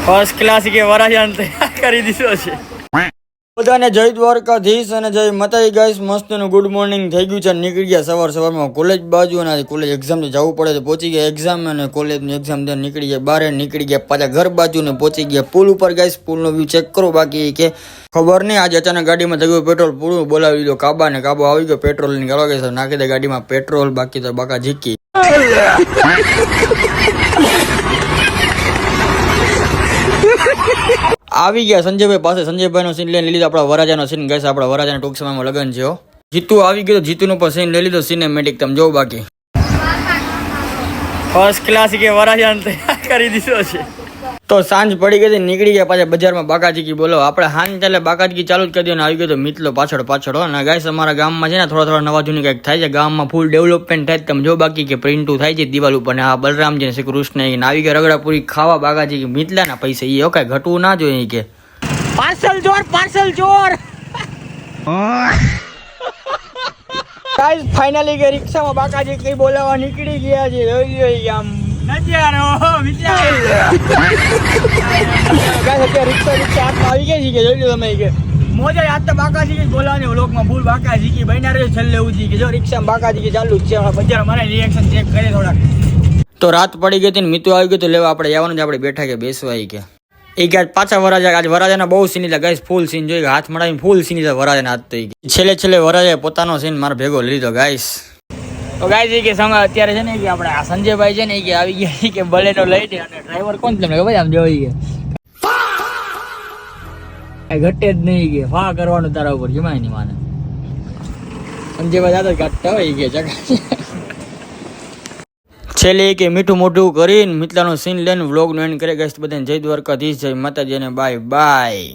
first class કે વરાજાન તૈયાર કરી દીધો છે બધાને જય દ્વારકાધીશ અને જય માતાજી ગાઈસ મસ્તનું ગુડ મોર્નિંગ થઈ ગયું છે નીકળી ગયા સવારમાં કોલેજ બાજુ અને કોલેજ એક્ઝામથી જવું પડે તો પહોંચી ગયા એક્ઝામ અને કોલેજની એક્ઝામ ત્યાં નીકળી ગયા બહાર નીકળી ગયા પાછા ઘર બાજુ ને પહોંચી ગયા પુલ ઉપર ગાઈસ પુલનો વ્યૂ ચેક કરો બાકી કે ખબર નહીં આજે અચાનક ગાડીમાં થઈ ગયું પેટ્રોલ પૂરું બોલાવી લીધો કાબા ને કાબો આવી ગયો પેટ્રોલ ની ગાળવા ગઈ નાખી દે ગાડીમાં પેટ્રોલ બાકી તો બાકા ઝીકી આવી ગયા સંજયભાઈ પાસે સંજયભાઈ નો સીન લઈને લીધો આપણા વરાજાનો સીન ગેસ આપણા વરાજાના ટૂંક સમયમાં લગન છે જીતુ આવી ગયો જીતુનો પણ સીન લઈ લીધો સિનેમેટિક તમે જોવો બાકી ફર્સ્ટ ક્લાસ કે વરાજાને તૈયાર કરી દીધો છે તો સાંજ પડી ગઈ નીકળી ગયા પાછા બજારમાં બાકાજીકી બોલો આપણે હાન ચાલે બાકાજીકી ચાલુ જ કરી દો ને આવી ગયો તો મિતલો પાછળ અને ગાઈસ અમારા ગામમાં છે ને થોડા નવા જૂની કંઈક થાય છે ગામમાં ફૂલ ડેવલપમેન્ટ થાય તમે જો બાકી કે પ્રિન્ટુ થાય છે દિવાલ ઉપર ને આ બલરામજી શ્રી કૃષ્ણ આવી ગયા રગડાપુરી ખાવા બાકાજીકી મિતલા ના પૈસા એ કઈ ઘટવું ના જોઈએ કે પાર્સલ ચોર ગાઈસ ફાઇનલી કે રિક્ષામાં બાકાજી કઈ બોલાવવા નીકળી ગયા છે જોઈ આમ નજારો વિચાર રિક્ષા આવી ગઈ છે કે જોઈ લો તમે કે મોજા યાદ તો બાકાજી કે બોલાવવાની વ્લોગમાં ભૂલ બાકાજી કે બહેના રહ્યો છેલ્લે ઉજી કે જો રિક્ષામાં બાકાજી કે ચાલુ જ છે બજાર મારે રિએક્શન ચેક કરે થોડાક તો રાત પડી ગઈ હતી ને મિત્રો આવી ગયો તો લેવા આપણે જવાનું આપણે બેઠા કે બેસવા કે એ કે પાછા વરાજા આજે વરાજાના બહુ સીન લીધા ગાઈસ ફૂલ સીન જોઈ હાથ મળાવીને ફૂલ સીન લીધા વરાજાના હાથ તો છેલ્લે વરાજાએ પોતાનો સીન મારો ભેગો લીધો ગાઈસ તો ગાઈસ કે સંગ અત્યારે છે ને કે આપણે આ સંજયભાઈ છે ને કે આવી ગયા કે બલેનો લઈ દે અને ડ્રાઈવર કોણ તમને ભાઈ આમ જોઈ કે એ ઘટે જ નહીં કે ફા કરવાનું તારા ઉપર જમાય નહીં માને સંજયભાઈ દાદા ઘટતા હોય કે જગા છેલ્લે કે મીઠું મોઢું કરીને મિતલાનો સીન લઈને વ્લોગનો એન્ડ કરે ગાઈસ બધાને જય દ્વારકાધીશ જય માતાજી અને બાય બાય